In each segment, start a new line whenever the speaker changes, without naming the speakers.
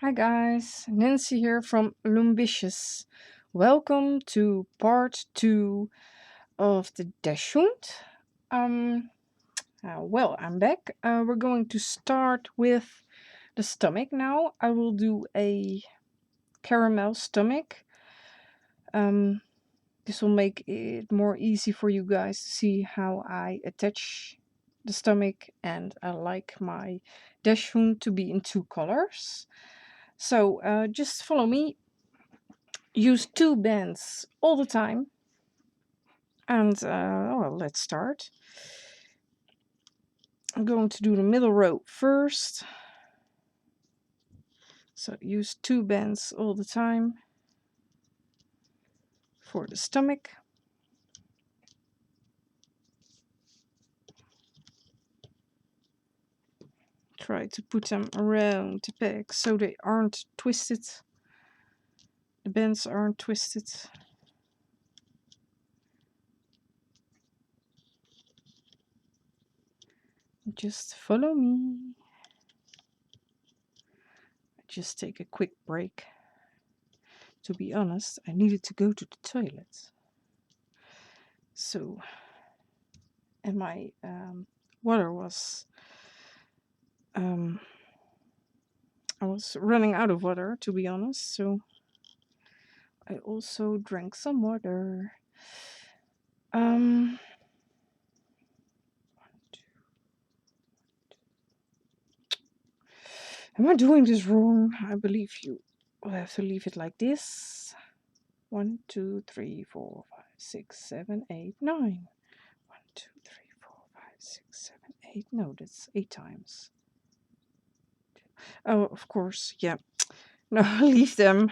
Hi guys, Nancy here from Loombicious. Welcome to part 2 of the Dachshund. Um, I'm back. We're going to start with the stomach now. I will do a caramel stomach. Um, this will make it more easy for you guys to see how I attach the stomach, and I like my Dachshund to be in two colors. So just follow me. Use two bands all the time. And well, let's start. I'm going to do the middle row first. So use two bands all the time for the stomach. Try to put them around the peg so they aren't twisted. The bands aren't twisted. Just follow me. Just take a quick break. To be honest, I needed to go to the toilet. So, and my water was I was running out of water, to be honest, so I also drank some water. Um, am I doing this wrong? I believe you will have to leave it like this. 1, 2, 3, 4, 5, 6, 7, 8, 9. 1, 2, 3, 4, 5, 6, 7, 8. No, that's 8 times. Oh, of course, yeah. No, leave them.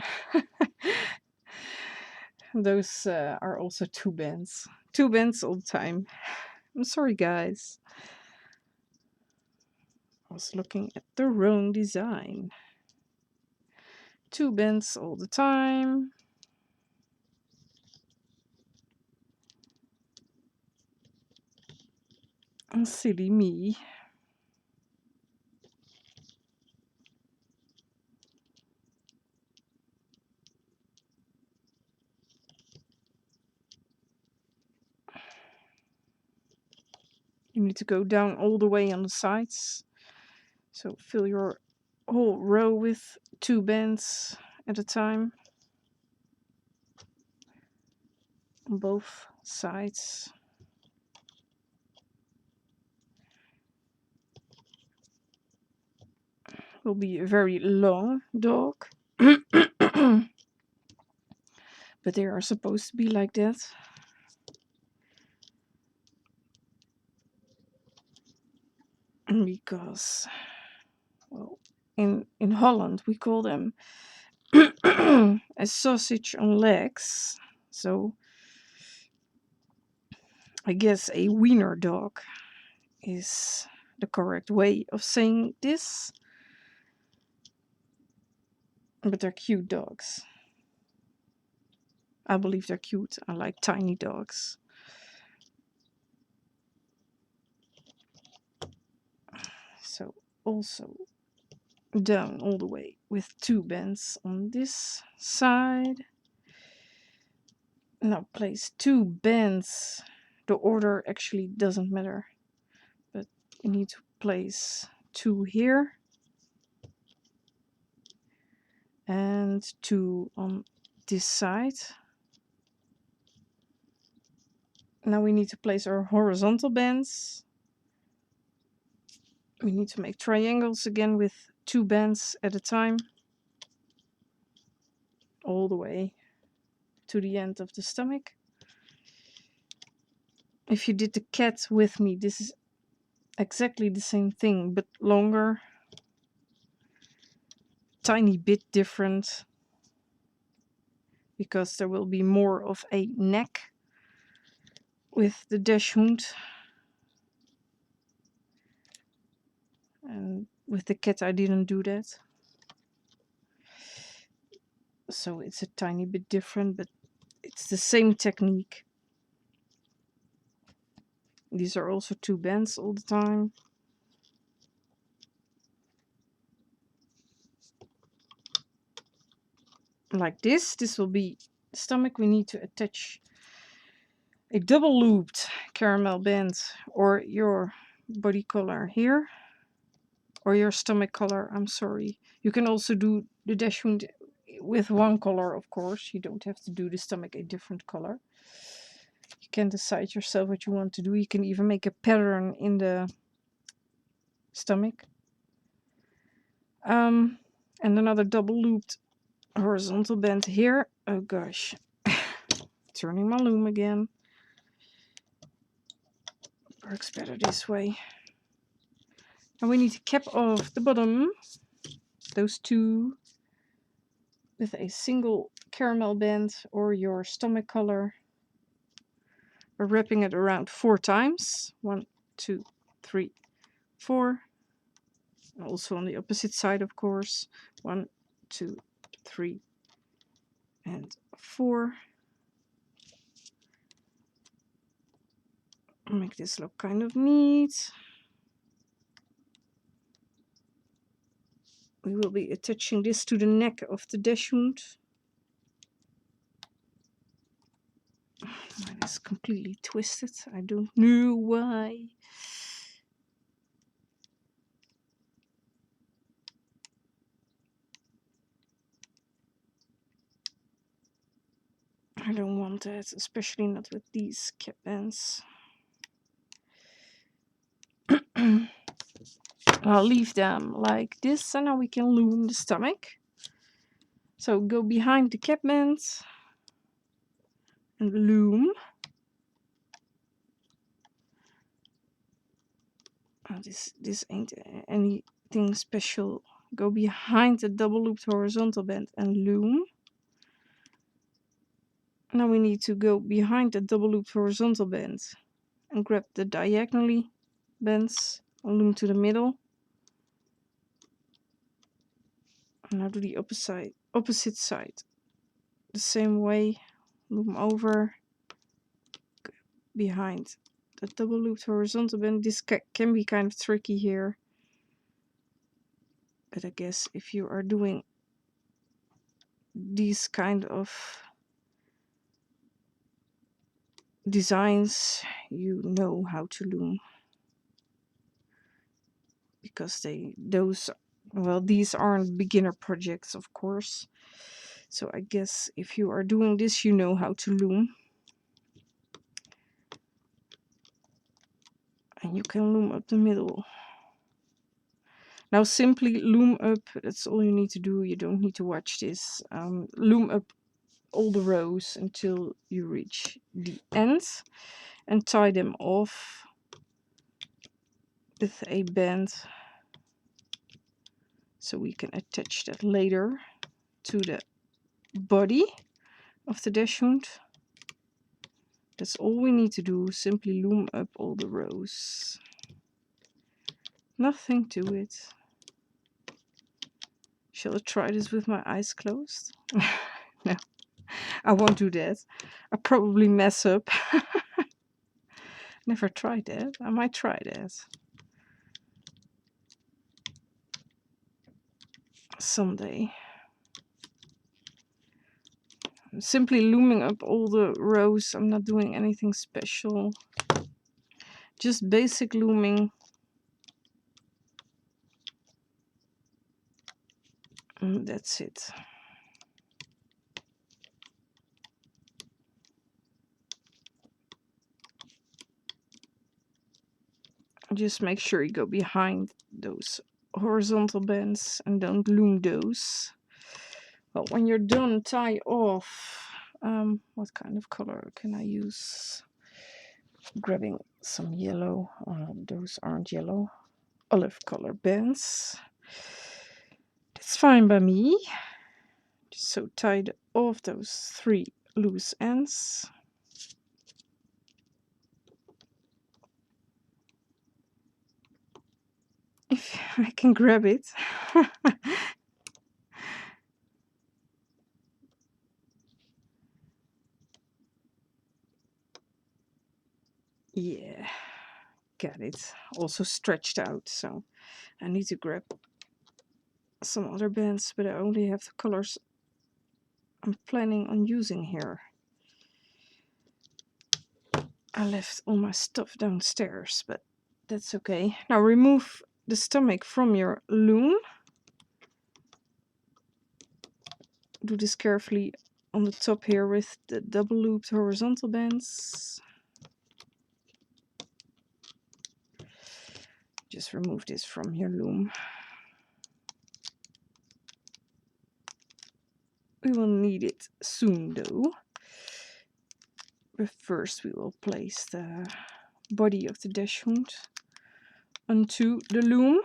Those are also two bands. Two bands all the time. I'm sorry, guys. I was looking at the wrong design. Two bands all the time. And silly me. You need to go down all the way on the sides. So fill your whole row with two bands at a time. On both sides. Will be a very long dog. But they are supposed to be like that. Because, well, in Holland we call them a sausage on legs. So I guess a wiener dog is the correct way of saying this. But they're cute dogs. I believe they're cute. I like tiny dogs. So also down all the way with two bands on this side. Now place two bands. The order actually doesn't matter, but you need to place two here and two on this side. Now we need to place our horizontal bands. We need to make triangles again with two bands at a time, all the way to the end of the stomach. If you did the cat with me, this is exactly the same thing, but longer, tiny bit different, because there will be more of a neck with the Dachshund. And with the cat I didn't do that. So it's a tiny bit different, but it's the same technique. These are also two bands all the time. like this. This will be the stomach. We need to attach a double looped caramel band or your body color here, or your stomach color, I'm sorry. You can also do the dachshund with one color, of course. You don't have to do the stomach a different color. You can decide yourself what you want to do. You can even make a pattern in the stomach. And another double looped horizontal band here. Oh gosh, turning my loom again. Works better this way. And we need to cap off the bottom, those two, with a single caramel band or your stomach color. We're wrapping it around 4 times. 1, 2, 3, 4. And also on the opposite side, of course. 1, 2, 3, and 4. Make this look kind of neat. We will be attaching this to the neck of the dachshund. Mine is completely twisted. I don't know why. I don't want that, especially not with these cap bands. I'll leave them like this, and now we can loom the stomach. So go behind the cap bands and loom. Oh, this ain't anything special. Go behind the double looped horizontal band and loom. Now we need to go behind the double looped horizontal band and grab the diagonally bands and loom to the middle. And now do the opposite side. The same way, loom over, behind the double looped horizontal band. This can be kind of tricky here. But I guess if you are doing these kind of designs, you know how to loom, because these aren't beginner projects, of course. So I guess if you are doing this, you know how to loom, and you can loom up the middle. Now simply loom up, that's all you need to do. You don't need to watch this. Loom up all the rows until you reach the end and tie them off with a band, so we can attach that later to the body of the dachshund. That's all we need to do. Simply loom up all the rows. Nothing to it. Shall I try this with my eyes closed? No, I won't do that. I probably mess up. Never tried that. I might try that someday. I'm simply looming up all the rows. I'm not doing anything special. Just basic looming. And that's it. Just make sure you go behind those horizontal bands and don't loom those. Well, when you're done, tie off. What kind of color can I use? Grabbing some yellow. Those aren't yellow. Olive color bands. That's fine by me. Just so tied off those 3 loose ends. If I can grab it. Yeah, got it. Also stretched out, so I need to grab some other bands, but I only have the colors I'm planning on using here. I left all my stuff downstairs, but that's okay. Now remove the stomach from your loom. Do this carefully on the top here with the double looped horizontal bands. Just remove this from your loom. We will need it soon though. But first we will place the body of the Dachshund onto the loom.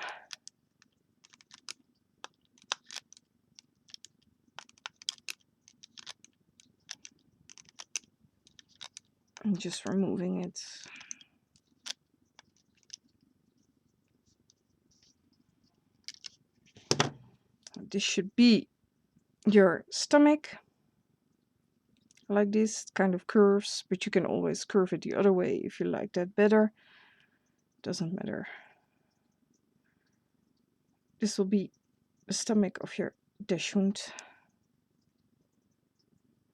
And just removing it. This should be your stomach. Like this, it kind of curves, but you can always curve it the other way if you like that better. Doesn't matter. This will be the stomach of your Dachshund.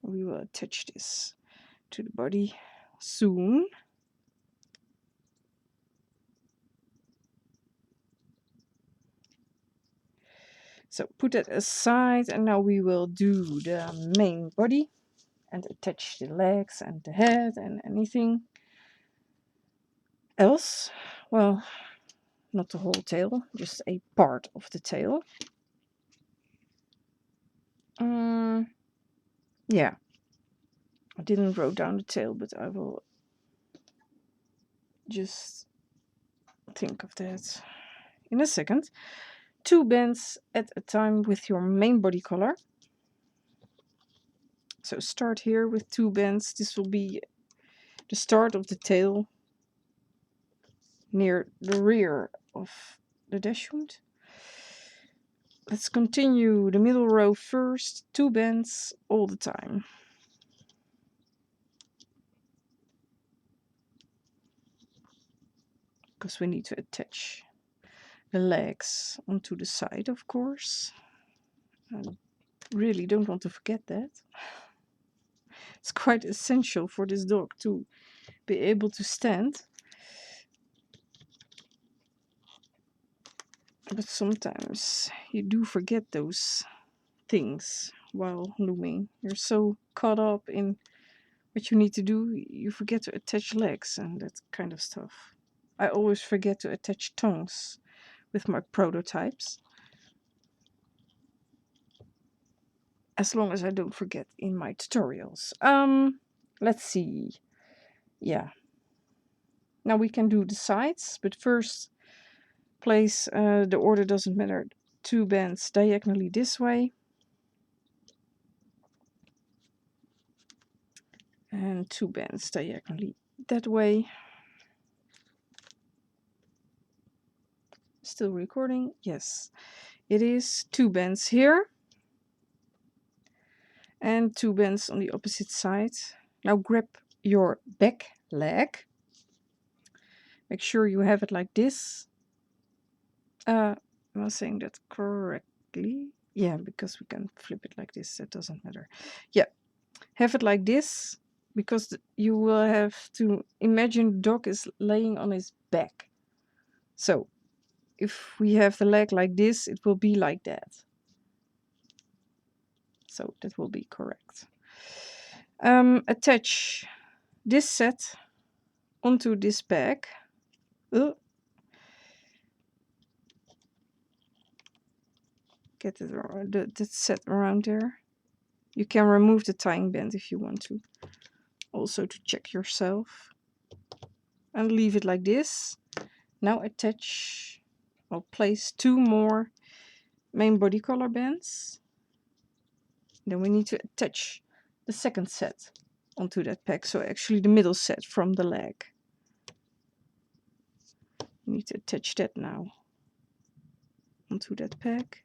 We will attach this to the body soon. So put that aside, and now we will do the main body and attach the legs and the head and anything else. Well, not the whole tail, just a part of the tail. Yeah, I didn't write down the tail, but I will just think of that in a second. 2 bands at a time with your main body color. So start here with 2 bands. This will be the start of the tail near the rear of the Dachshund. Let's continue the middle row first, 2 bands all the time. Because we need to attach the legs onto the side, of course. I really don't want to forget that. It's quite essential for this dog to be able to stand. But sometimes you do forget those things while looming. You're so caught up in what you need to do, you forget to attach legs and that kind of stuff. I always forget to attach tongues with my prototypes. As long as I don't forget in my tutorials. Let's see. Yeah. Now we can do the sides, but first place, the order doesn't matter, 2 bands diagonally this way. And 2 bands diagonally that way. Still recording? Yes. It is 2 bands here. And 2 bands on the opposite side. Now grab your back leg. Make sure you have it like this. Am I saying that correctly? Yeah, because we can flip it like this. That doesn't matter. Yeah, have it like this. Because you will have to imagine the dog is laying on his back. So, if we have the leg like this, it will be like that. So, that will be correct. Attach this set onto this bag. Get it that set around there. You can remove the tying band if you want to. Also to check yourself. And leave it like this. Now attach or place 2 more main body color bands. Then we need to attach the second set onto that peg. So actually the middle set from the leg. You need to attach that now onto that peg.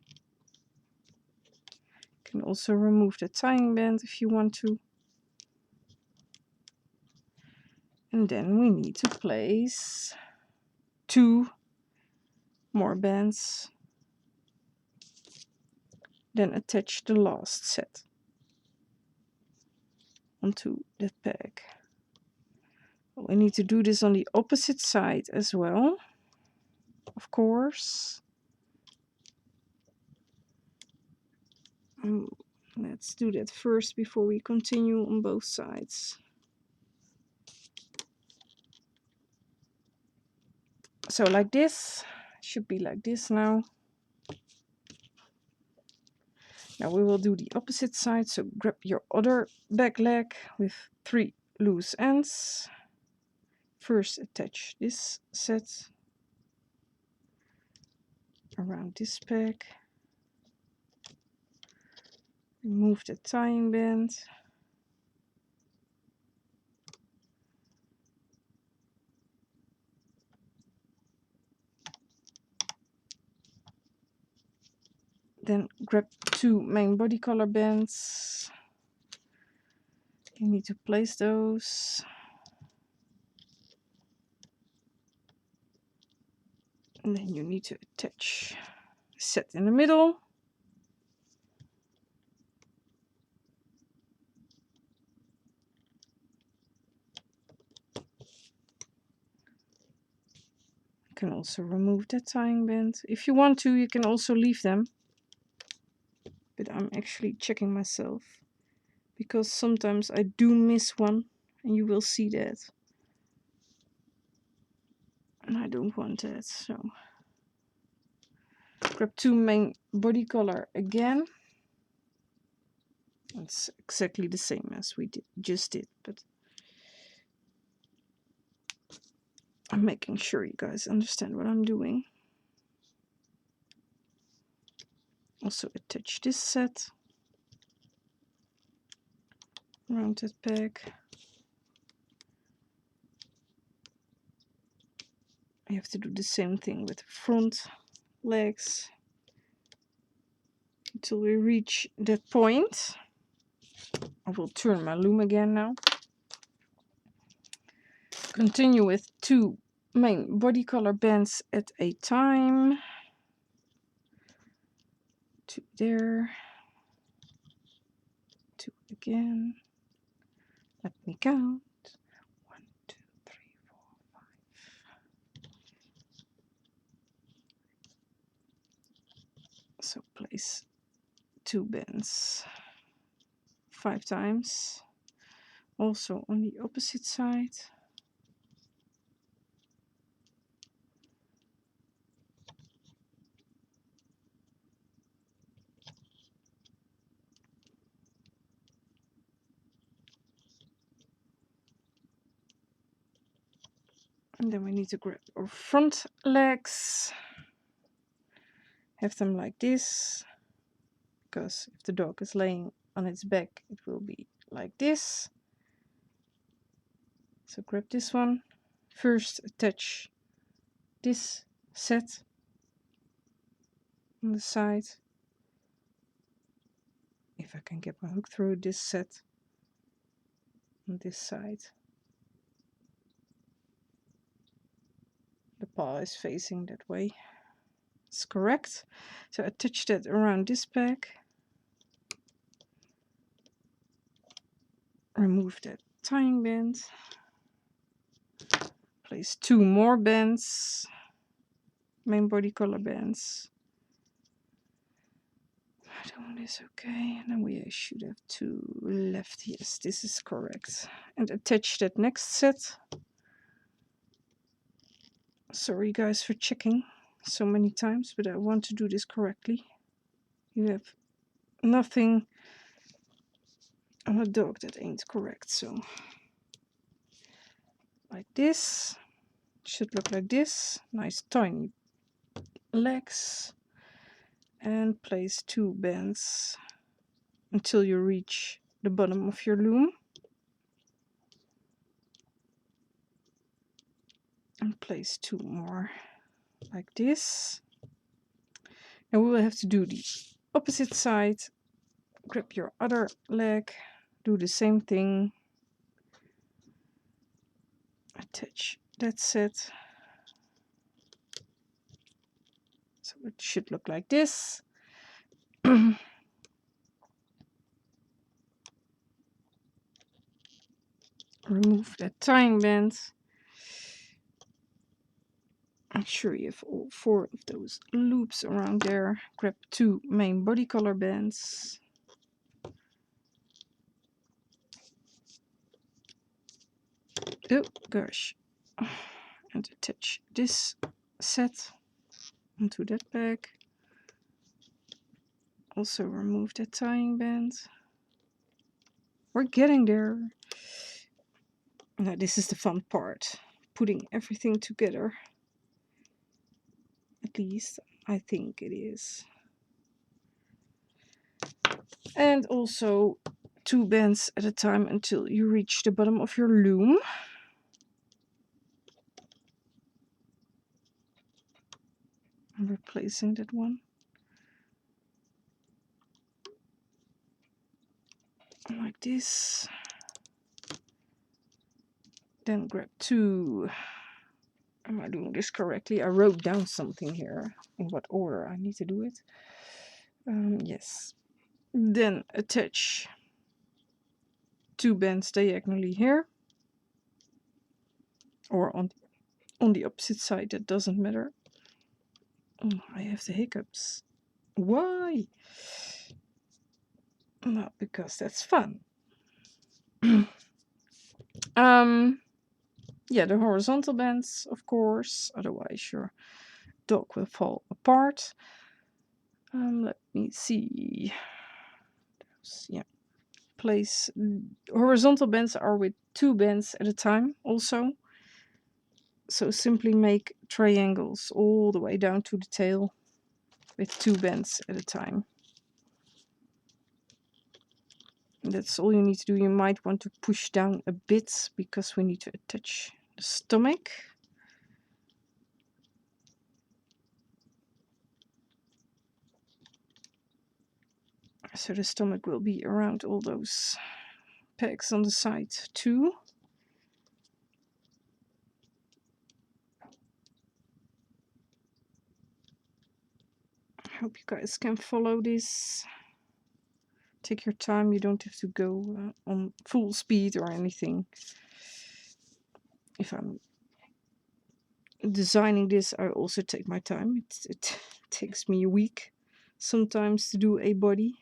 You can also remove the tying band if you want to. And then we need to place 2 more bands. Then attach the last set. onto that peg. We need to do this on the opposite side as well, of course. Let's do that first before we continue on both sides. So like this, should be like this now. Now we will do the opposite side, so grab your other back leg with 3 loose ends. First attach this set around this peg. Remove the tying band. Then grab 2 main body color bands. You need to place those. And then you need to attach the set in the middle. You can also remove that tying band. If you want to, you can also leave them. But I'm actually checking myself, because sometimes I do miss one, and you will see that. And I don't want that, so grab 2 main body color again. It's exactly the same as we just did, but I'm making sure you guys understand what I'm doing. Also attach this set around that peg. You have to do the same thing with the front legs until we reach that point. I will turn my loom again now. Continue with 2 main body color bands at a time. 2 there. 2 again. Let me count. 1, 2, 3, 4, 5. So place 2 bands 5 times. Also on the opposite side. And then we need to grab our front legs. Have them like this, because if the dog is laying on its back, it will be like this. So grab this one. First attach this set on the side. If I can get my hook through this set on this side. The paw is facing that way. It's correct. So attach that around this peg. Remove that tying band. Place 2 more bands, main body color bands. Doing this okay, and then we should have 2 left. Yes, this is correct. And attach that next set. Sorry guys for checking so many times, but I want to do this correctly. You have nothing on a dog that ain't correct, so like this. Should look like this. Nice tiny legs. And place 2 bands until you reach the bottom of your loom. And place 2 more like this. And we will have to do the opposite side. Grab your other leg, do the same thing. Attach that set. So it should look like this. Remove that tying band. Make sure you have all 4 of those loops around there. Grab 2 main body color bands. Oh gosh. And attach this set onto that bag. Also remove that tying band. We're getting there. Now this is the fun part. Putting everything together. At least I think it is. And also 2 bands at a time until you reach the bottom of your loom. I'm replacing that one. Like this. Then grab 2. Am I doing this correctly? I wrote down something here. In what order I need to do it. Yes. Then attach 2 bands diagonally here. Or on the opposite side, that doesn't matter. Oh, I have the hiccups. Why? Not because that's fun. Yeah, the horizontal bands, of course. Otherwise, your dog will fall apart. Let me see. Yeah, place horizontal bands are with 2 bands at a time. Also, so simply make triangles all the way down to the tail with 2 bands at a time. That's all you need to do. You might want to push down a bit because we need to attach the stomach. So the stomach will be around all those pegs on the side too. I hope you guys can follow this. Take your time, you don't have to go on full speed or anything. If I'm designing this, I also take my time. It takes me a week sometimes to do a body.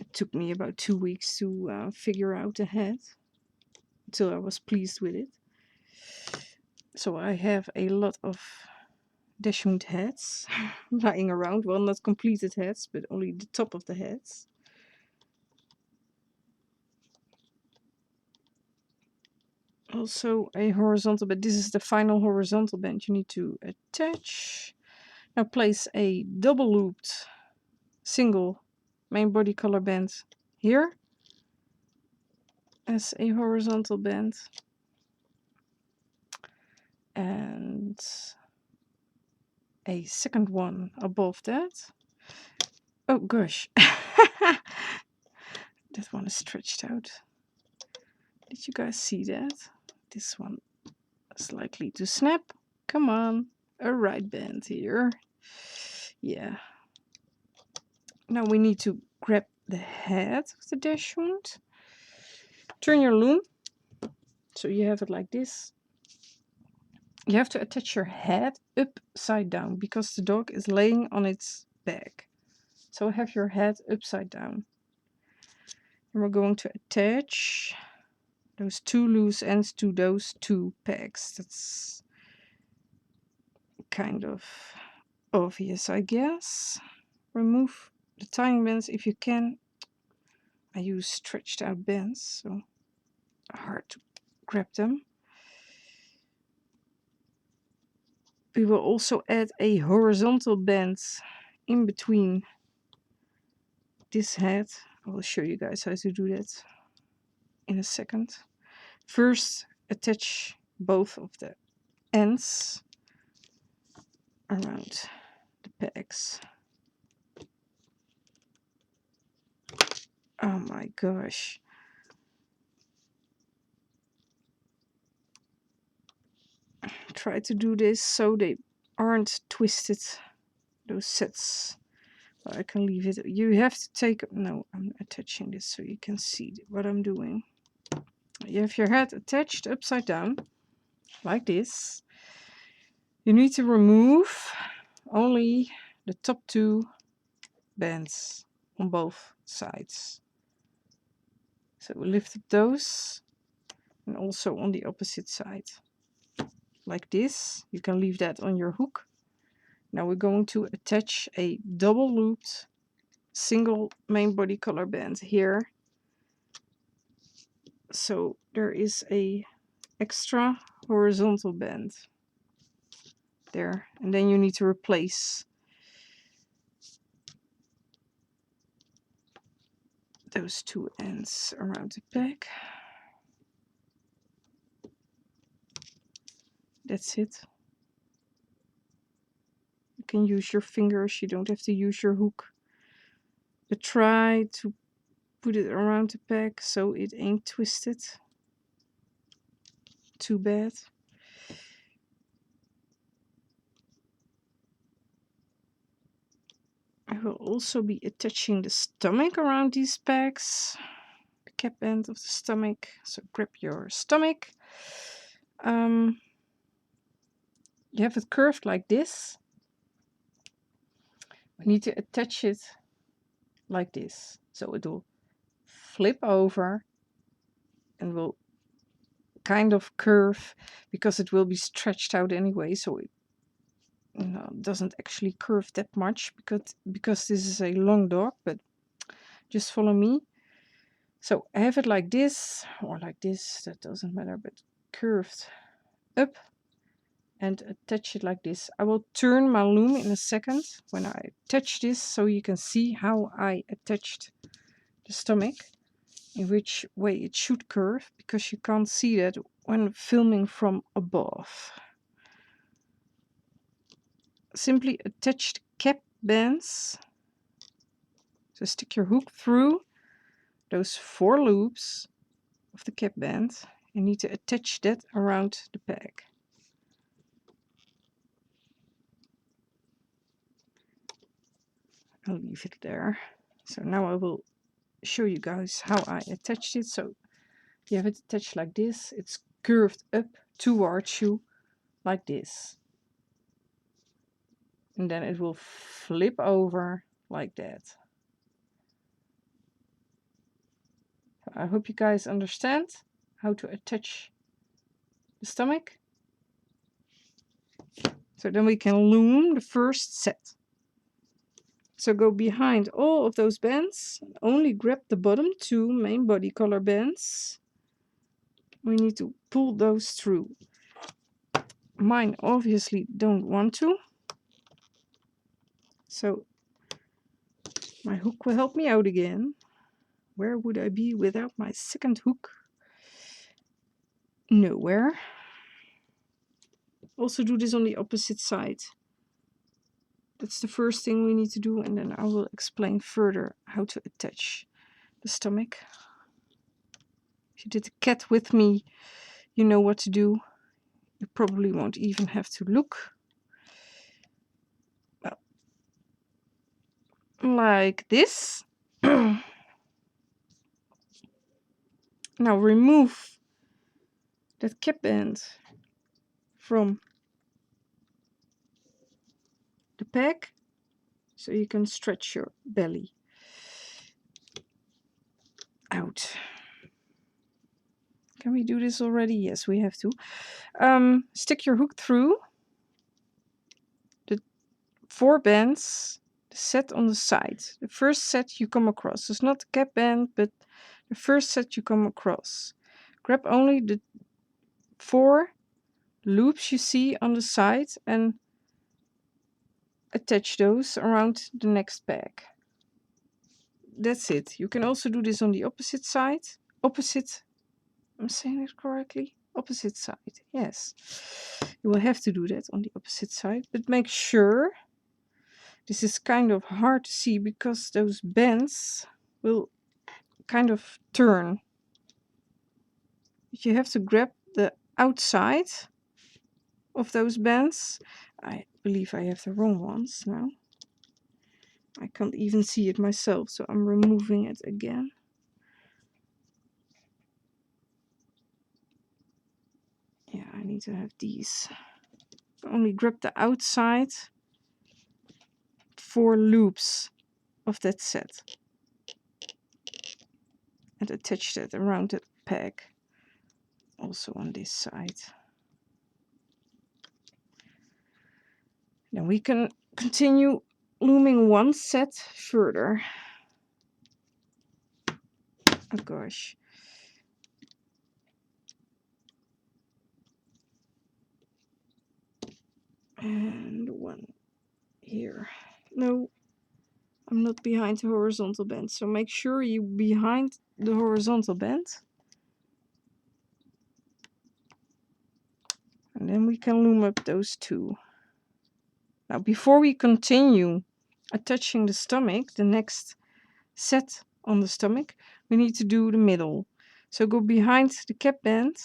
It took me about 2 weeks to figure out the head until I was pleased with it. So I have a lot of Dachshund heads lying around. Well, not completed heads, but only the top of the heads. Also a horizontal band. This is the final horizontal band you need to attach. Now place a double looped single main body color band here as a horizontal band. And a second one above that. Oh gosh. That one is stretched out. Did you guys see that? This one is likely to snap. Come on, a right band here. Yeah. Now we need to grab the head of the Dachshund. Turn your loom so you have it like this. You have to attach your head upside down because the dog is laying on its back. So have your head upside down. And we're going to attach those 2 loose ends to those 2 pegs. That's kind of obvious, I guess. Remove the tying bands if you can. I use stretched out bands, so hard to grab them. We will also add a horizontal band in between this head. I will show you guys how to do that in a second. First, attach both of the ends around the pegs. Oh my gosh. Try to do this so they aren't twisted, those sets. I can leave it. You have to take, no, I'm attaching this so you can see what I'm doing. You have your head attached upside down, like this. You need to remove only the top two bands on both sides. So we lift up those, and also on the opposite side. Like this. You can leave that on your hook. Now we're going to attach a double looped single main body color band here. So there is a extra horizontal band there, and then you need to replace those two ends around the back. That's it. You can use your fingers, you don't have to use your hook. But try to put it around the pack so it ain't twisted too bad. I will also be attaching the stomach around these pegs, the cap end of the stomach. So grab your stomach. You have it curved like this. We need to attach it like this, so it will flip over and will kind of curve, because it will be stretched out anyway, so it doesn't actually curve that much, because this is a long dog. But just follow me. So I have it like this or like this, that doesn't matter, but curved up, and attach it like this. I will turn my loom in a second when I attach this, so you can see how I attached the stomach, in which way it should curve, because you can't see that when filming from above. Simply attach the cap bands. So stick your hook through those 4 loops of the cap band. You need to attach that around the peg. I'll leave it there. So now I will show you guys how I attached it. So you have it attached like this. It's curved up towards you like this. And then it will flip over like that. I hope you guys understand how to attach the stomach. So then we can loom the first set. So go behind all of those bands, only grab the bottom 2 main body color bands. We need to pull those through. Mine obviously don't want to, so my hook will help me out again. Where would I be without my second hook? Nowhere. Also do this on the opposite side. That's the first thing we need to do, and then I will explain further how to attach the stomach. If you did the cat with me, you know what to do. You probably won't even have to look. Well, like this. Now remove that cap band from the peg, so you can stretch your belly out. Can we do this already? Yes, we have to. Stick your hook through the 4 bands, the set on the side. The first set you come across. It's not the cap band, but the first set you come across. Grab only the 4 loops you see on the side and attach those around the next peg. That's it. You can also do this on the opposite side. Opposite, I'm saying it correctly? Opposite side, yes. You will have to do that on the opposite side, but make sure, this is kind of hard to see because those bands will kind of turn. You have to grab the outside of those bands. I believe I have the wrong ones now. I can't even see it myself, so I'm removing it again. Yeah, I need to have these. Only grab the outside 4 loops of that set and attach that around the peg, also on this side. Then we can continue looming one set further. Oh gosh. And one here. No, I'm not behind the horizontal band, so make sure you behind the horizontal band. And then we can loom up those 2. Now before we continue attaching the stomach, the next set on the stomach, we need to do the middle. So go behind the cap band.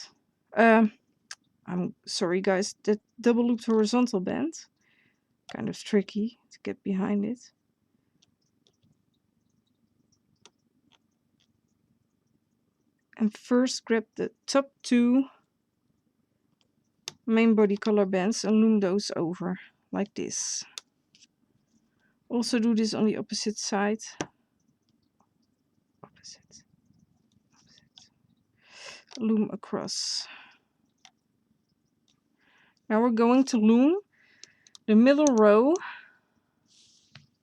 I'm sorry guys, that double looped horizontal band. Kind of tricky to get behind it. And first grab the top 2 main body color bands and loom those over like this. Also do this on the opposite side. Opposite. Loom across. Now we're going to loom the middle row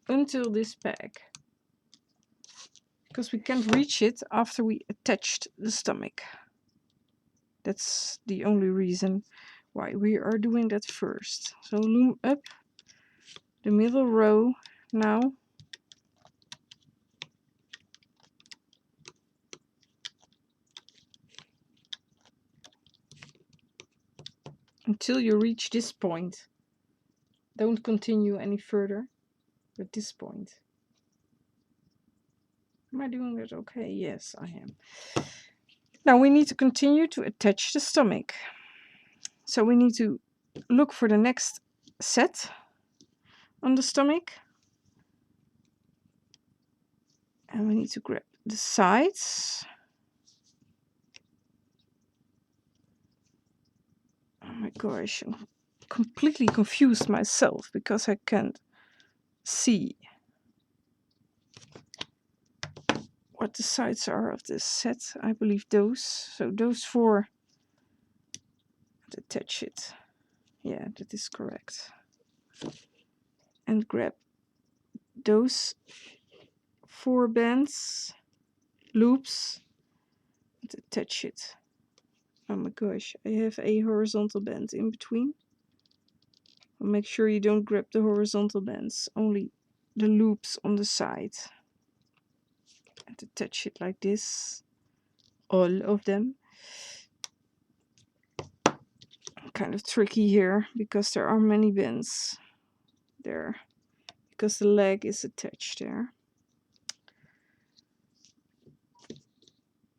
until this peg, because we can't reach it after we attached the stomach. That's the only reason why we are doing that first. So loom up the middle row now. Until you reach this point. Don't continue any further at this point. Am I doing that okay? Yes, I am. Now we need to continue to attach the stomach. So we need to look for the next set on the stomach. And we need to grab the sides. Oh my gosh, I'm completely confused myself because I can't see what the sides are of this set. I believe those. So those 4. Attach it. Yeah, that is correct. And grab those 4 bands, loops, and attach it. Oh my gosh, I have a horizontal band in between. Make sure you don't grab the horizontal bands, only the loops on the side. And attach it like this, all of them. Kind of tricky here because there are many bands there, because the leg is attached there.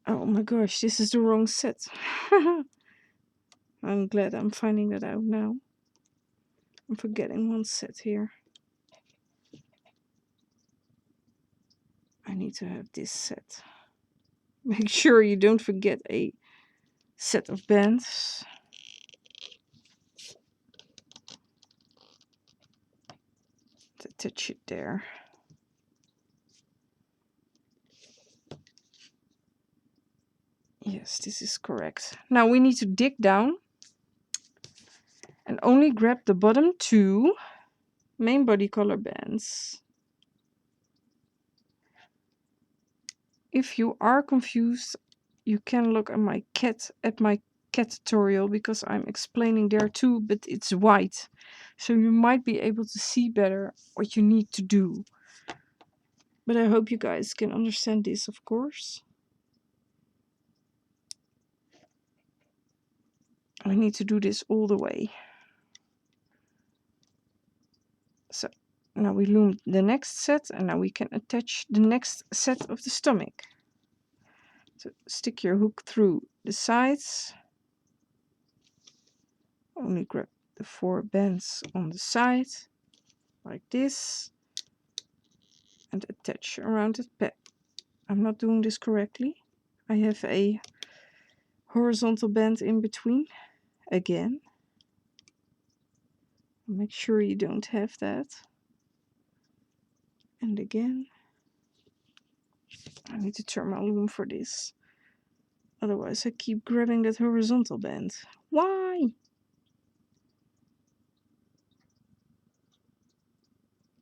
Oh my gosh, this is the wrong set. I'm glad I'm finding that out now. I'm forgetting one set here. I need to have this set. Make sure you don't forget a set of bands. Attach it there. Yes, this is correct. Now we need to dig down and only grab the bottom 2 main body color bands. If you are confused, you can look at my cat tutorial, because I'm explaining there too, but it's white, so you might be able to see better what you need to do. But I hope you guys can understand this, of course. I need to do this all the way. So now we loom the next set, and now we can attach the next set of the stomach. So stick your hook through the sides. Only grab the 4 bands on the side, like this. and attach around the peg. I'm not doing this correctly. I have a horizontal band in between again. Make sure you don't have that. And again, I need to turn my loom for this. Otherwise I keep grabbing that horizontal band. Why?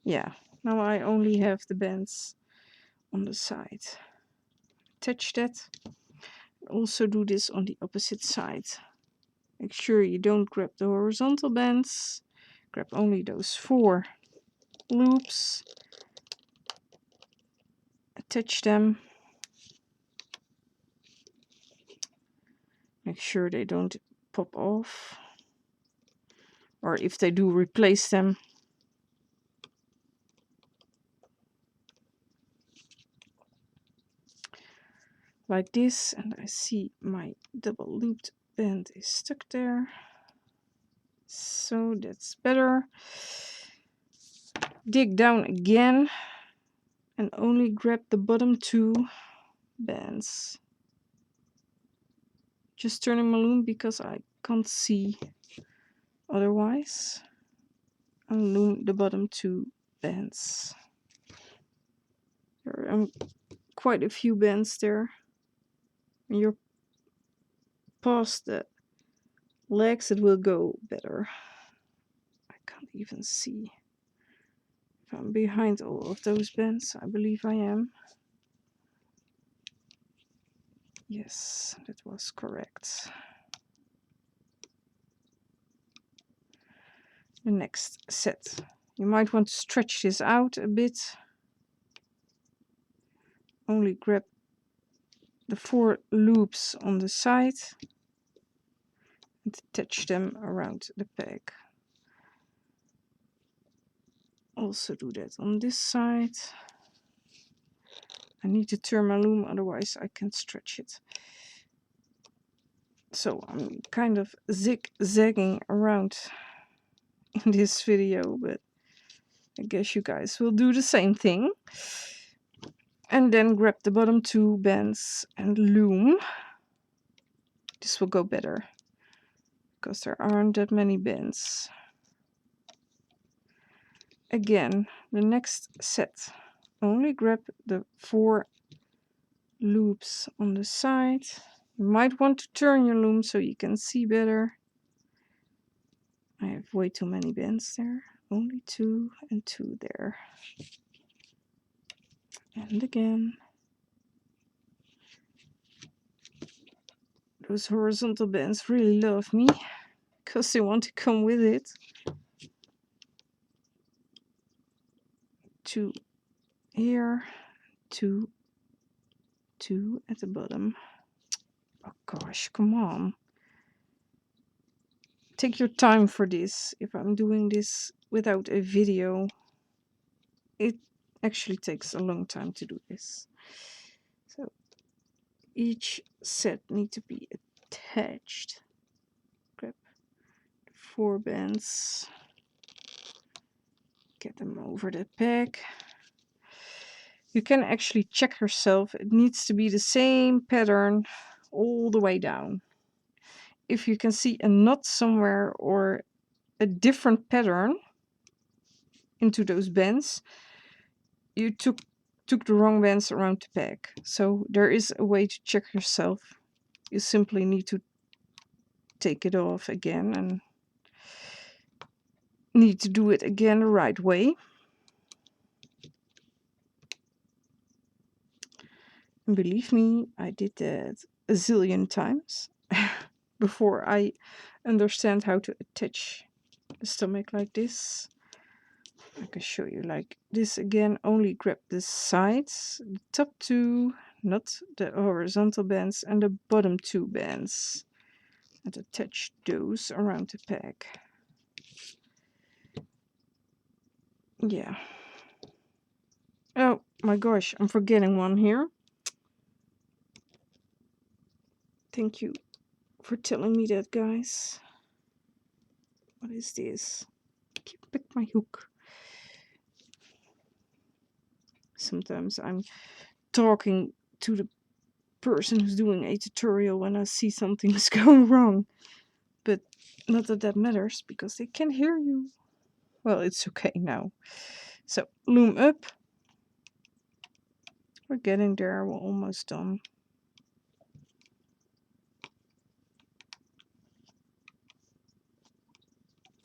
Yeah, now I only have the bands on the side. Attach that. Also do this on the opposite side. Make sure you don't grab the horizontal bands. Grab only those 4 loops. Attach them. Make sure they don't pop off. Or if they do, replace them. Like this, and I see my double looped band is stuck there. So that's better. Dig down again and only grab the bottom 2 bands. Just turning my loom because I can't see otherwise. And loom the bottom 2 bands. There are quite a few bands there. When you're past the legs, it will go better. I can't even see if I'm behind all of those bands. I believe I am. Yes, that was correct. The next set. You might want to stretch this out a bit. Only grab the 4 loops on the side and attach them around the peg. Also do that on this side. I need to turn my loom, otherwise I can't stretch it. So I'm kind of zigzagging around in this video, but I guess you guys will do the same thing. And then grab the bottom 2 bands and loom. This will go better because there aren't that many bands. Again, the next set. Only grab the 4 loops on the side. You might want to turn your loom so you can see better. I have way too many bands there. Only 2 and 2 there. And again. Those horizontal bands really love me because they want to come with it. 2 here, 2, 2 at the bottom. Oh gosh, come on. Take your time for this. If I'm doing this without a video, it actually takes a long time to do this. So each set need to be attached. Grab 4 bands. Get them over the peg. You can actually check yourself. It needs to be the same pattern all the way down. If you can see a knot somewhere or a different pattern into those bands, you took the wrong bands around the peg. So there is a way to check yourself. You simply need to take it off again and need to do it again the right way. And believe me, I did that a zillion times before I understand how to attach the stomach like this. I can show you like this again. Only grab the sides, the top 2, not the horizontal bands, and the bottom 2 bands, and attach those around the peg. Yeah. Oh my gosh, I'm forgetting one here. Thank you for telling me that, guys. What is this? I can't pick my hook. Sometimes I'm talking to the person who's doing a tutorial when I see something's going wrong. But not that that matters, because they can't hear you. Well, it's okay now. So, loom up. We're getting there, we're almost done.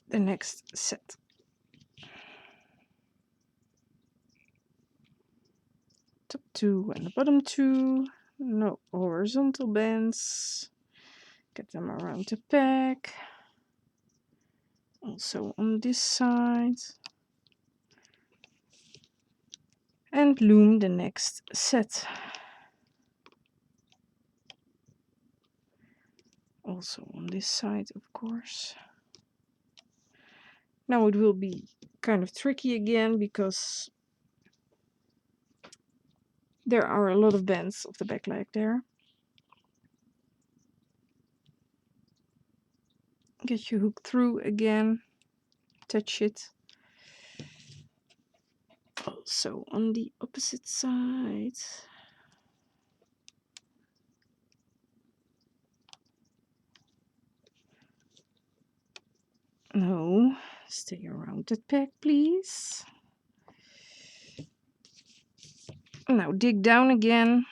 The next set. Top 2 and the bottom 2. No horizontal bands. Get them around the back. Also on this side. And loom the next set. Also on this side, of course. Now it will be kind of tricky again, because there are a lot of bands of the back leg there. Get your hook through again, touch it. Also on the opposite side. No, stay around that back, please. Now dig down again.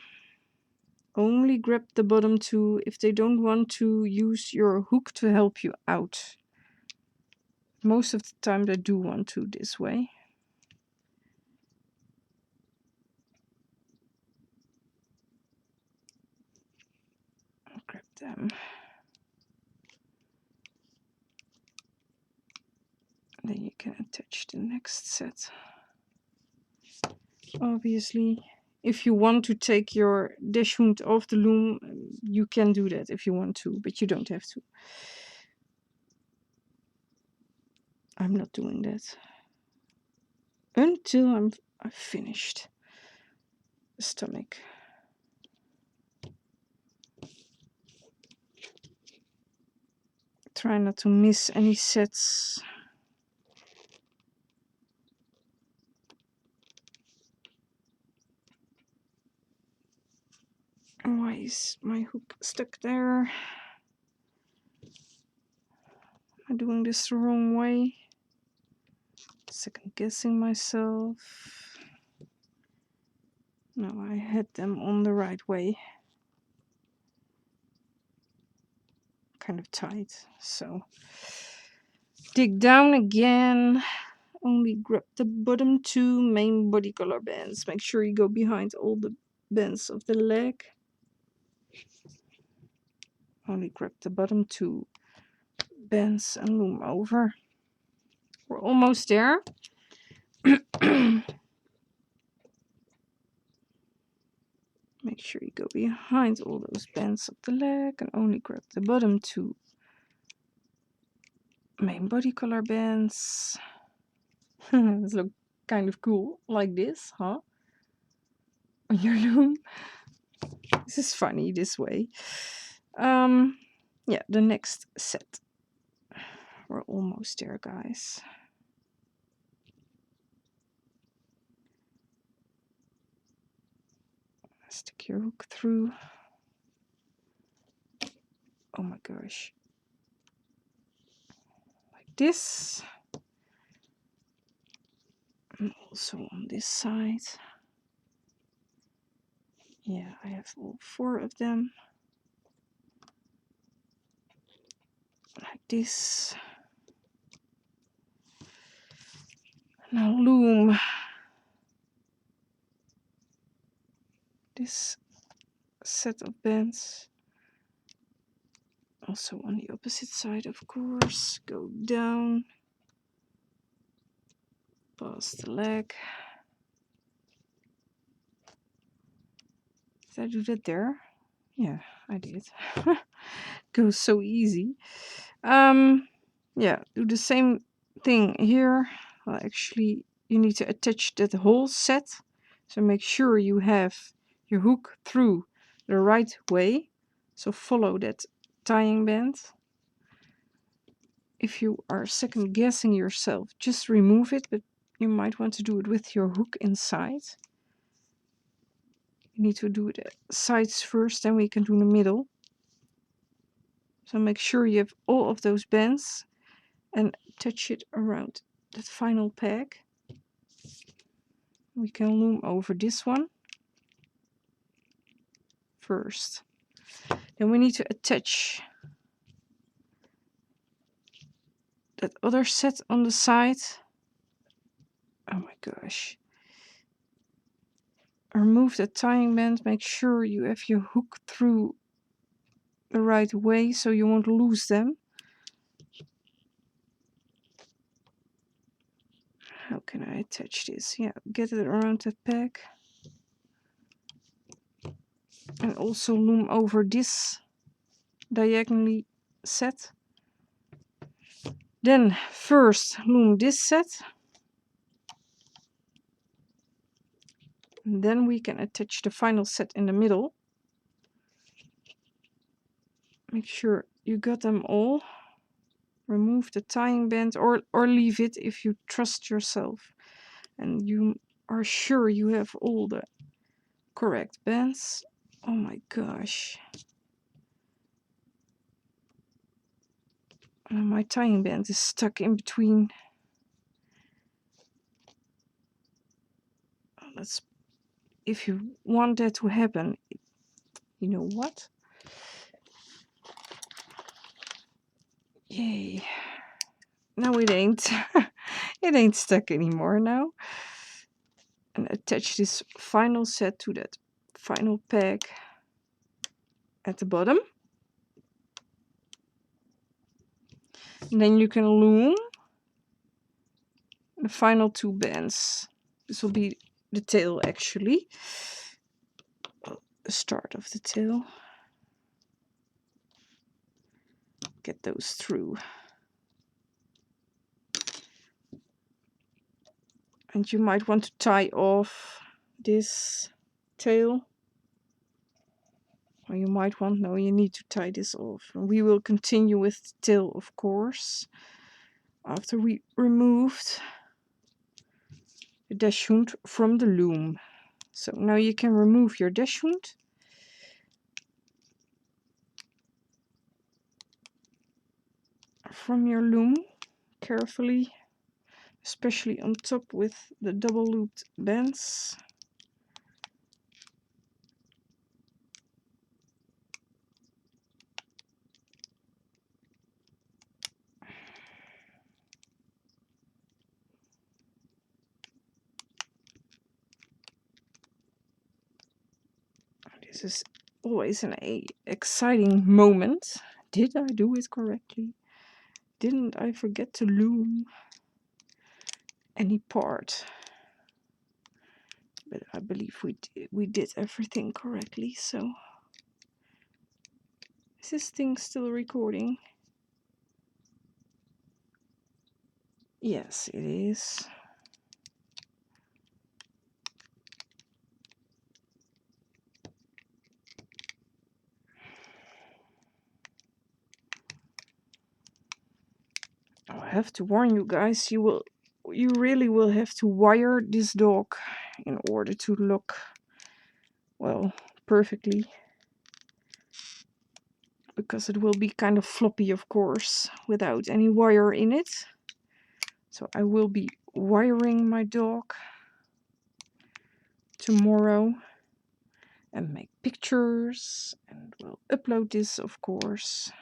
Only grab the bottom 2 if they don't want to use your hook to help you out. Most of the time they do want to this way. Grab them. Then you can attach the next set. Obviously, if you want to take your Dachshund off the loom, you can do that if you want to, but you don't have to. I'm not doing that until I've finished the stomach. Try not to miss any sets. Why is my hook stuck there? Am I doing this the wrong way? Second guessing myself. No, I had them on the right way. Kind of tight, so dig down again. Only grab the bottom 2 main body color bands. Make sure you go behind all the bands of the leg. Only grab the bottom 2 bands and loom over. We're almost there. Make sure you go behind all those bands of the leg and only grab the bottom 2 main body color bands. This looks kind of cool, like this, huh? On your loom. This is funny this way. Yeah, the next set. We're almost there, guys. Stick your hook through. Oh my gosh. Like this. And also on this side. Yeah, I have all 4 of them. Like this. Now loom this set of bands. Also on the opposite side, of course. Go down. Past the leg. Did I do that there? Yeah, I did. Goes so easy. Yeah, do the same thing here. Well, actually, you need to attach that whole set. So make sure you have your hook through the right way. So follow that tying band. If you are second guessing yourself, just remove it, but you might want to do it with your hook inside. We need to do the sides first, then we can do the middle. So make sure you have all of those bands and touch it around that final peg. We can loom over this one first. Then we need to attach that other set on the side. Oh my gosh. Remove the tying band, make sure you have your hook through the right way so you won't lose them. How can I attach this? Yeah, get it around that peg. And also loom over this diagonally set. Then first loom this set. And then we can attach the final set in the middle. Make sure you got them all. Remove the tying band or leave it if you trust yourself and you are sure you have all the correct bands. Oh my gosh. My tying band is stuck in between. Let's, if you want that to happen, you know what? Yay. No, it ain't. It ain't stuck anymore now. And attach this final set to that final peg at the bottom. And then you can loom the final two bands. This will be the tail actually. The start of the tail. Get those through. And you might want to tie off this tail. Or you might want, no, you need to tie this off. And we will continue with the tail, of course, after we removed the Dachshund from the loom. So now you can remove your Dachshund. From your loom, carefully, especially on top with the double looped bands. This is always an exciting moment. Did I do it correctly? Didn't I forget to loom any part? But I believe we did everything correctly, so... Is this thing still recording? Yes, it is. I have to warn you guys, you really will have to wire this dog in order to look, well, perfectly. Because it will be kind of floppy, of course, without any wire in it. So I will be wiring my dog tomorrow and make pictures, and we'll upload this, of course.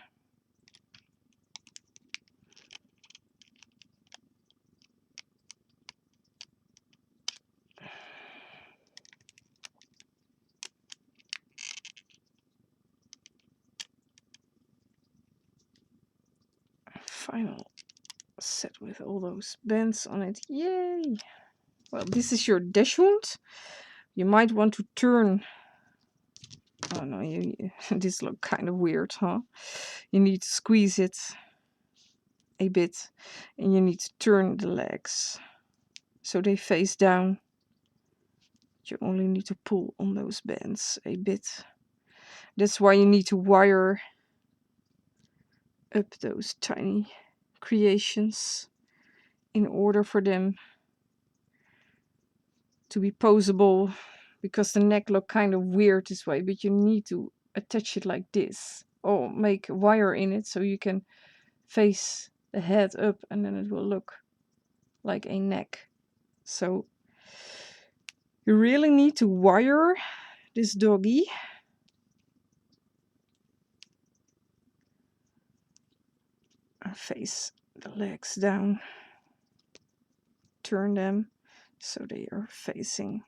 Final set with all those bands on it. Yay! Well, this is your Dachshund. You might want to turn. Oh no, this looks kind of weird, huh? You need to squeeze it a bit, and you need to turn the legs so they face down. You only need to pull on those bands a bit. That's why you need to wire up those tiny creations in order for them to be poseable, because the neck look kind of weird this way, but you need to attach it like this, or make a wire in it so you can face the head up and then it will look like a neck. So you really need to wire this doggy. And face the legs down, turn them so they are facing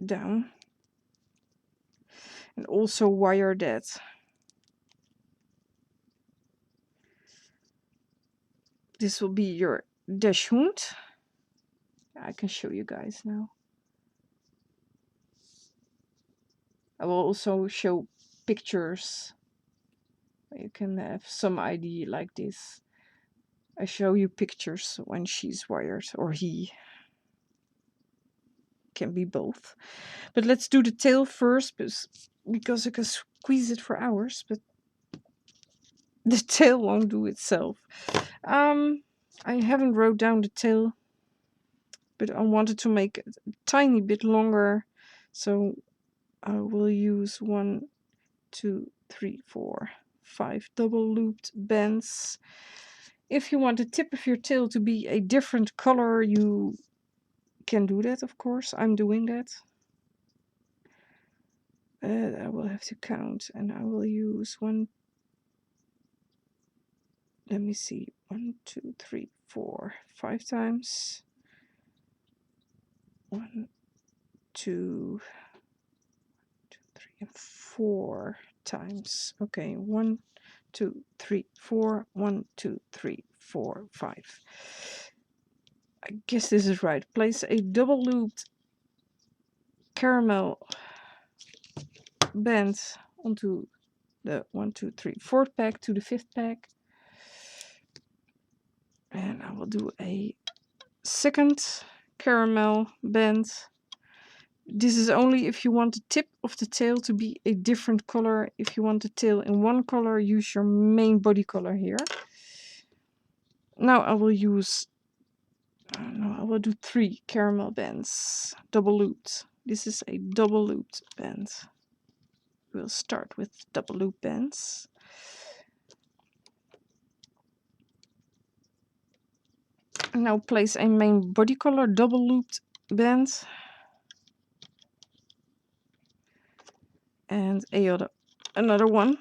down, and also wire that. This will be your Dachshund. I can show you guys now. I will also show pictures. You can have some idea like this. I show you pictures when she's wired, or he. Can be both. But let's do the tail first, because I can squeeze it for hours, but the tail won't do itself. I haven't wrote down the tail, but I wanted to make it a tiny bit longer, so I will use 1, 2, 3, 4, 5 double looped bands. If you want the tip of your tail to be a different color, you can do that, of course. I'm doing that. I will have to count, and I will use 1, let me see, 1, 2, 3, 4, 5 times. 1, 2, 3, and 4 times. Okay, 1, 2, 3, 4, 1, 2, 3, 4, 5. I guess this is right. Place a double looped caramel band onto the 1, 2, 3, 4th peg to the 5th peg. And I will do a second caramel band. This is only if you want the tip of the tail to be a different color. If you want the tail in one color, use your main body color here. Now I will use, I will do 3 caramel bands, double looped. This is a double looped band. We'll start with double loop bands. And now place a main body color double looped band. And another one.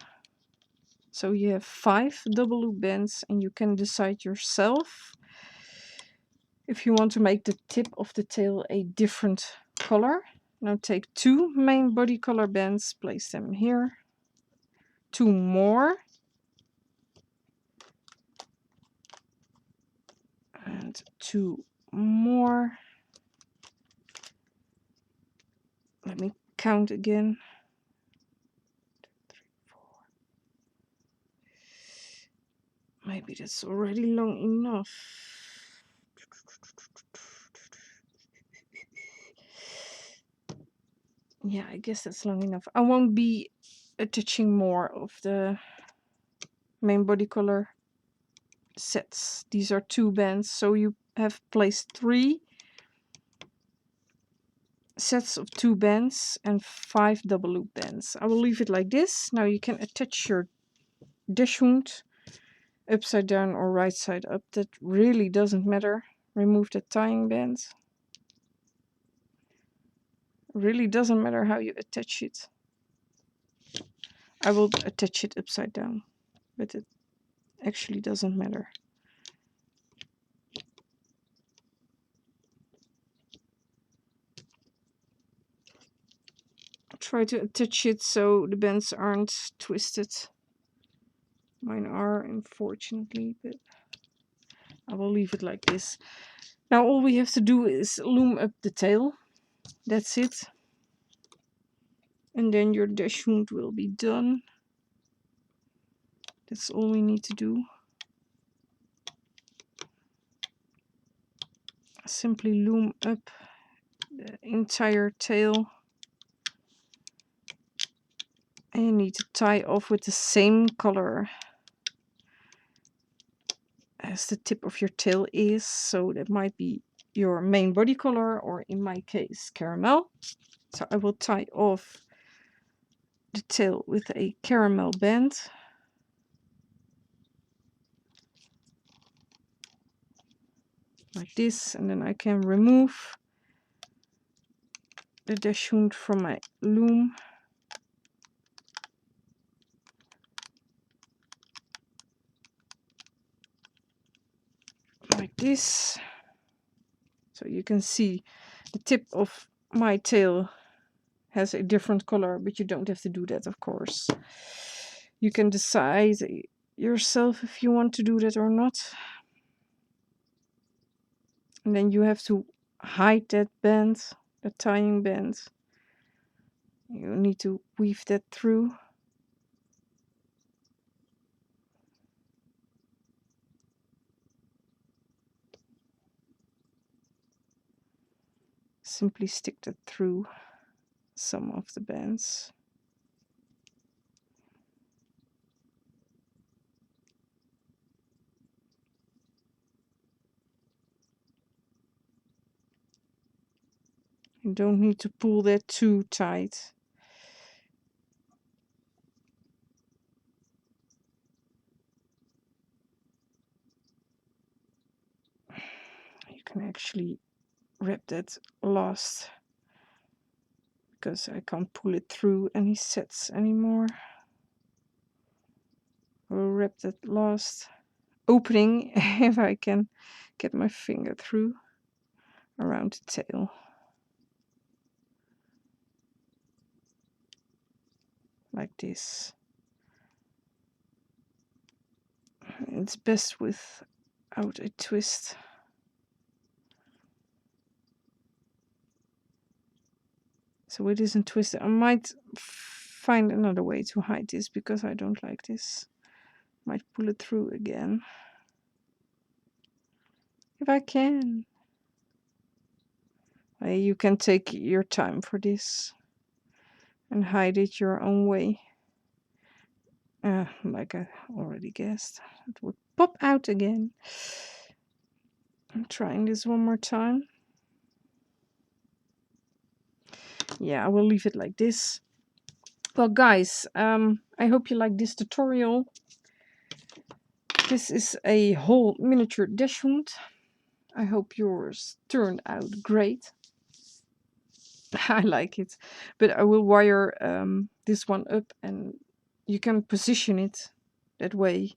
So you have 5 double loop bands, and you can decide yourself if you want to make the tip of the tail a different color. Now take 2 main body color bands, place them here. 2 more. And 2 more. Let me count again. 2, 3, 4. Maybe that's already long enough. Yeah, I guess that's long enough. I won't be attaching more of the main body color sets. These are 2 bands, so you have placed 3 sets of 2 bands and 5 double loop bands. I will leave it like this. Now you can attach your Dachshund upside down or right side up. That really doesn't matter. Remove the tying band. Really doesn't matter how you attach it. I will attach it upside down, but it actually doesn't matter. Try to attach it so the bands aren't twisted. Mine are, unfortunately, but I will leave it like this. Now all we have to do is loom up the tail. That's it. And then your Dachshund will be done. That's all we need to do. Simply loom up the entire tail. And you need to tie off with the same color as the tip of your tail is. So that might be your main body color, or in my case, caramel. So I will tie off the tail with a caramel band. Like this, and then I can remove the Dachshund from my loom. Like this. So you can see the tip of my tail has a different color, but you don't have to do that, of course. You can decide yourself if you want to do that or not. And then you have to hide that band, the tying band. You need to weave that through. Simply stick that through some of the bands. You don't need to pull that too tight. You can actually wrap that last, because I can't pull it through any sets anymore. We'll wrap that last opening if I can get my finger through around the tail. Like this. It's best without a twist. So it isn't twisted. I might find another way to hide this because I don't like this. Might pull it through again. If I can. You can take your time for this and hide it your own way. Like I already guessed, it would pop out again. I'm trying this one more time. Yeah, I will leave it like this. Well, guys, I hope you like this tutorial. This is a whole miniature Dachshund. I hope yours turned out great. I like it, but I will wire this one up, and you can position it that way.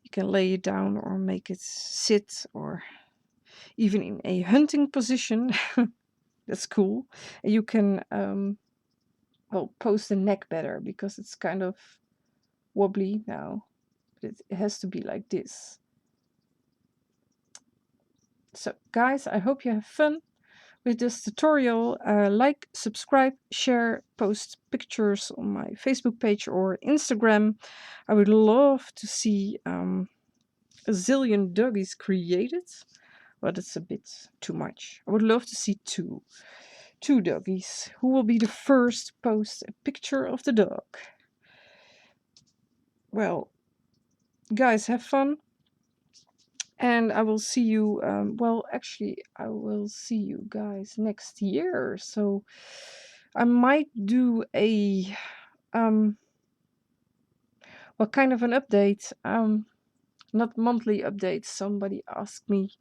You can lay it down or make it sit, or even in a hunting position. That's cool. And you can well, pose the neck better because it's kind of wobbly now. But it has to be like this. So guys, I hope you have fun with this tutorial. Like, subscribe, share, post pictures on my Facebook page or Instagram. I would love to see a zillion doggies created, but it's a bit too much. I would love to see two doggies. Who will be the first to post a picture of the dog? Well, guys, have fun. And I will see you, well, actually, I will see you guys next year. So I might do a, what kind of an update? Not monthly updates. Somebody asked me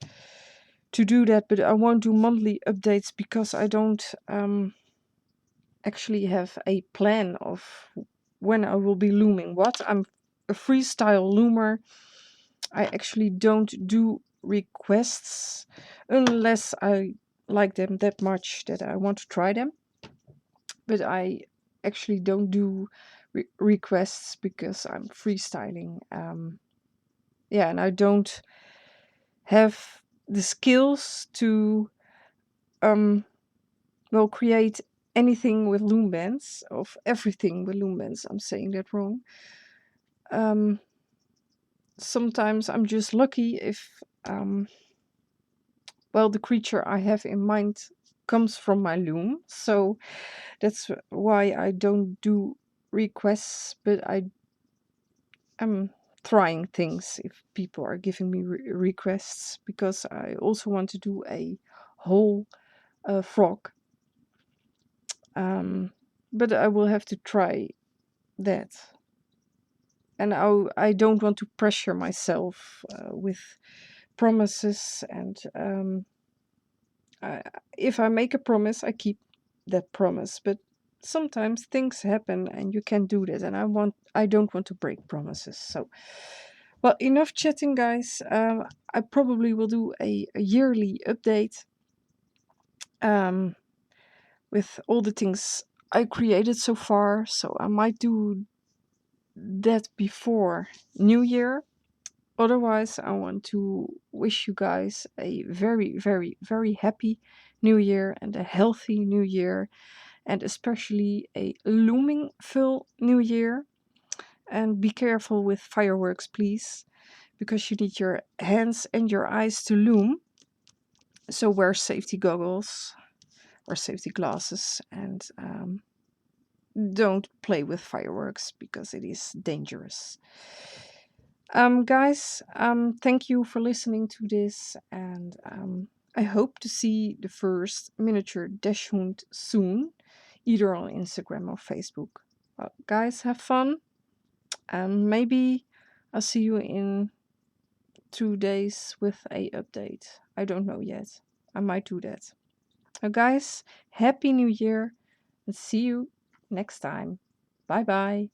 to do that, but I won't do monthly updates because I don't actually have a plan of when I will be looming what. I'm a freestyle loomer. I actually don't do requests unless I like them that much that I want to try them. But I actually don't do requests because I'm freestyling. Yeah, and I don't have the skills to well, create anything with loom bands, of everything with loom bands. I'm saying that wrong. Sometimes I'm just lucky if well, the creature I have in mind comes from my loom. So that's why I don't do requests, but I am trying things if people are giving me requests, because I also want to do a whole frog. Um, but I will have to try that. And I don't want to pressure myself with promises. And I, if I make a promise, I keep that promise. But sometimes things happen and you can't do that. And I don't want to break promises. So, well, enough chatting, guys. I probably will do a yearly update um, with all the things I created so far. So I might do that before New Year. Otherwise, I want to wish you guys a very, very, very happy New Year and a healthy New Year, and especially a looming full New Year. And be careful with fireworks, please, because you need your hands and your eyes to loom. So wear safety goggles or safety glasses, and don't play with fireworks because it is dangerous. Guys, thank you for listening to this, and I hope to see the first miniature Dachshund soon, either on Instagram or Facebook. Well, guys, have fun, and maybe I'll see you in 2 days with a update. I don't know yet. I might do that. Guys, happy New Year, and see you next time. Bye bye.